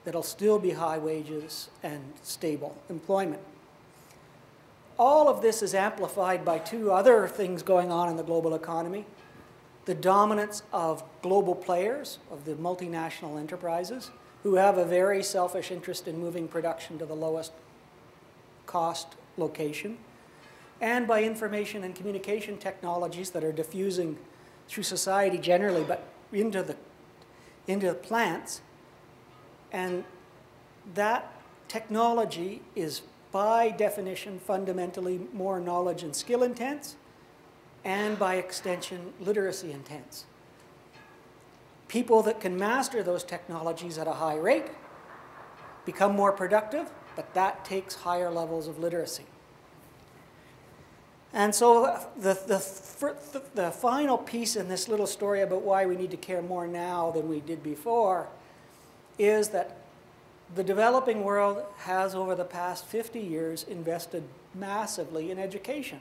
that'll still be high wages and stable employment. All of this is amplified by two other things going on in the global economy. The dominance of global players, of the multinational enterprises, who have a very selfish interest in moving production to the lowest cost location, and by information and communication technologies that are diffusing through society generally, but into the plants. And that technology is, by definition, fundamentally more knowledge and skill intense, and by extension, literacy intense. People that can master those technologies at a high rate become more productive, but that takes higher levels of literacy. And so the final piece in this little story about why we need to care more now than we did before is that the developing world has, over the past 50 years, invested massively in education.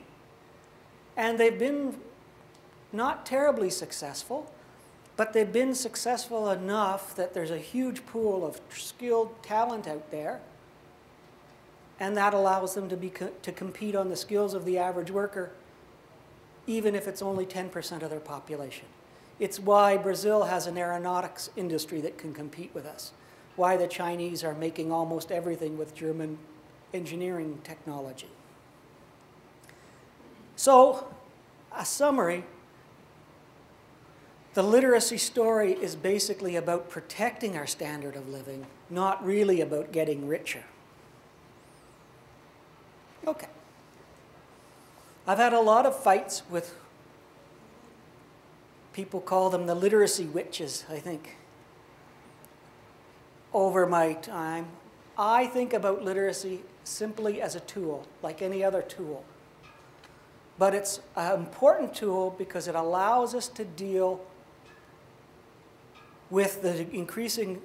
And they've been not terribly successful, but they've been successful enough that there's a huge pool of skilled talent out there, and that allows them to compete on the skills of the average worker, even if it's only 10% of their population. It's why Brazil has an aeronautics industry that can compete with us, why the Chinese are making almost everything with German engineering technology. So, a summary, the literacy story is basically about protecting our standard of living, not really about getting richer. Okay. I've had a lot of fights with, people call them the literacy witches, I think, over my time. I think about literacy simply as a tool, like any other tool. But it's an important tool because it allows us to deal with the increasing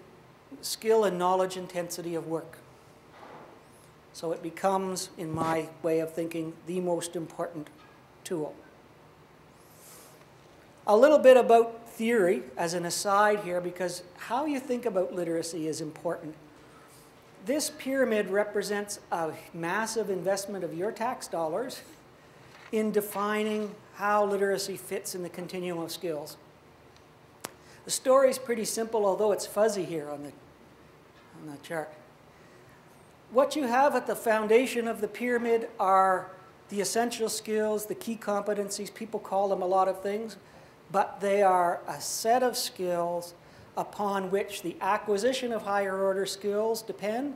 skill and knowledge intensity of work. So it becomes, in my way of thinking, the most important tool. A little bit about theory as an aside here, because how you think about literacy is important. This pyramid represents a massive investment of your tax dollars in defining how literacy fits in the continuum of skills. The story is pretty simple, although it's fuzzy here on the chart. What you have at the foundation of the pyramid are the essential skills, the key competencies. People call them a lot of things, but they are a set of skills upon which the acquisition of higher order skills depend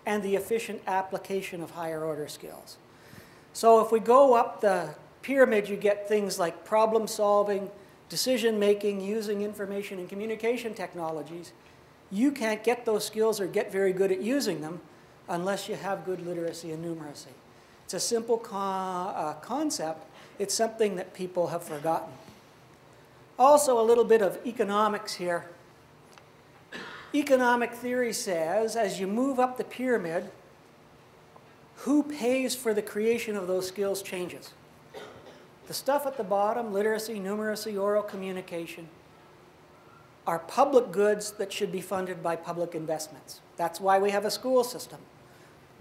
and the efficient application of higher order skills. So if we go up the pyramid, you get things like problem solving, decision making, using information and communication technologies. You can't get those skills or get very good at using them unless you have good literacy and numeracy. It's a simple concept. It's something that people have forgotten. Also, a little bit of economics here. Economic theory says, as you move up the pyramid, who pays for the creation of those skills changes. The stuff at the bottom, literacy, numeracy, oral communication, are public goods that should be funded by public investments. That's why we have a school system.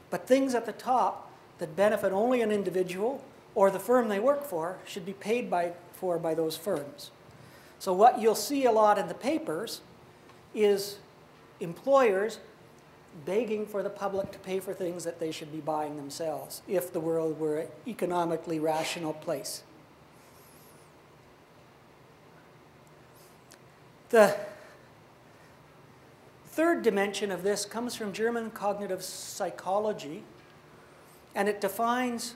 But things at the top that benefit only an individual or the firm they work for should be paid for by those firms. So what you'll see a lot in the papers is employers begging for the public to pay for things that they should be buying themselves if the world were an economically rational place. The third dimension of this comes from German cognitive psychology, and it defines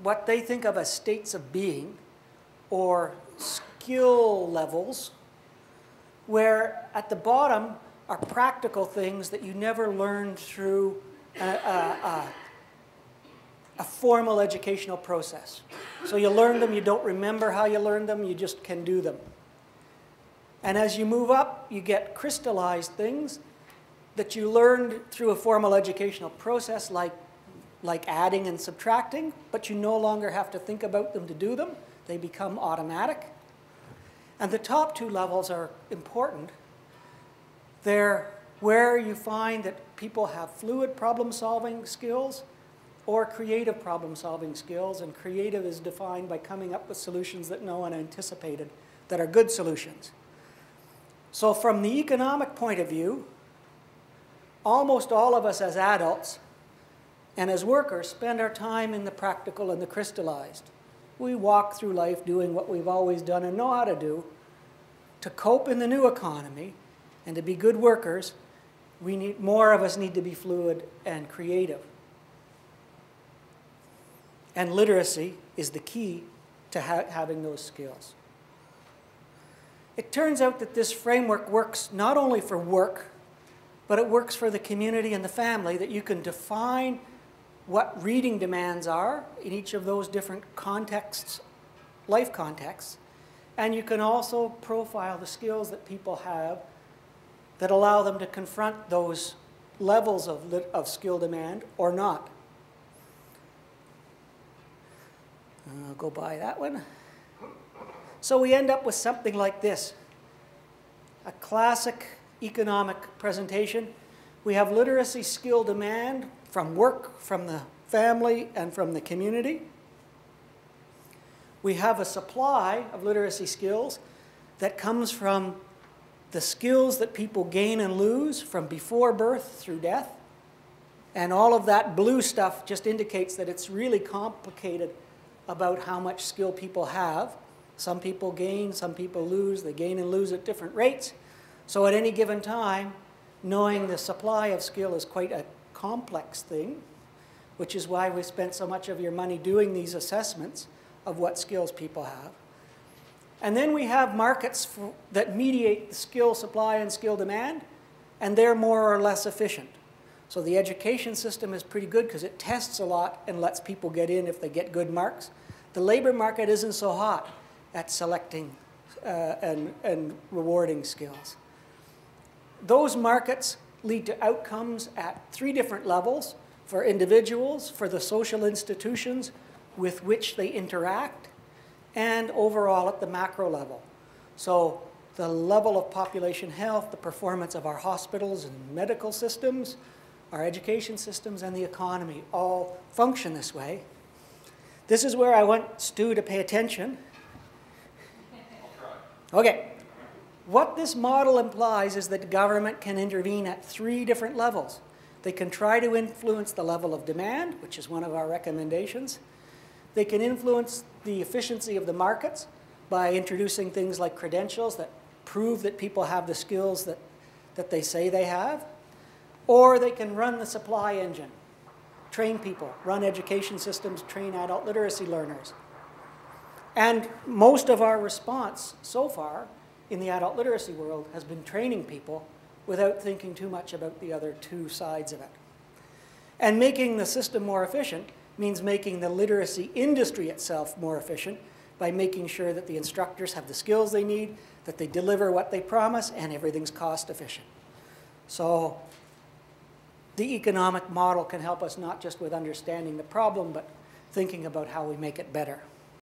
what they think of as states of being, or skill levels, where at the bottom are practical things that you never learned through a formal educational process. So you learn them, you don't remember how you learned them, you just can do them. And as you move up, you get crystallized things that you learned through a formal educational process, like adding and subtracting, but you no longer have to think about them to do them. They become automatic. And the top two levels are important. They're where you find that people have fluid problem-solving skills or creative problem-solving skills, and creative is defined by coming up with solutions that no one anticipated that are good solutions. So from the economic point of view, almost all of us as adults and as workers spend our time in the practical and the crystallized. We walk through life doing what we've always done and know how to do. To cope in the new economy and to be good workers, more of us need to be fluid and creative. And literacy is the key to having those skills. It turns out that this framework works not only for work, but it works for the community and the family, that you can define what reading demands are in each of those different contexts, life contexts, and you can also profile the skills that people have that allow them to confront those levels of skill demand or not. I'll go by that one. So we end up with something like this, a classic economic presentation. We have literacy skill demand from work, from the family, and from the community. We have a supply of literacy skills that comes from the skills that people gain and lose from before birth through death. And all of that blue stuff just indicates that it's really complicated about how much skill people have. Some people gain, some people lose. They gain and lose at different rates. So at any given time, knowing the supply of skill is quite a complex thing, which is why we spent so much of your money doing these assessments of what skills people have. And then we have markets that mediate the skill supply and skill demand, and they're more or less efficient. So the education system is pretty good because it tests a lot and lets people get in if they get good marks. The labor market isn't so hot at selecting and rewarding skills. Those markets lead to outcomes at 3 different levels: for individuals, for the social institutions with which they interact, and overall at the macro level. So the level of population health, the performance of our hospitals and medical systems, our education systems, and the economy all function this way. This is where I want Stu to pay attention. Okay. What this model implies is that government can intervene at 3 different levels. They can try to influence the level of demand, which is one of our recommendations. They can influence the efficiency of the markets by introducing things like credentials that prove that people have the skills that they say they have. Or they can run the supply engine, train people, run education systems, train adult literacy learners. And most of our response so far in the adult literacy world has been training people without thinking too much about the other 2 sides of it. And making the system more efficient means making the literacy industry itself more efficient by making sure that the instructors have the skills they need, that they deliver what they promise, and everything's cost efficient. So the economic model can help us not just with understanding the problem, but thinking about how we make it better.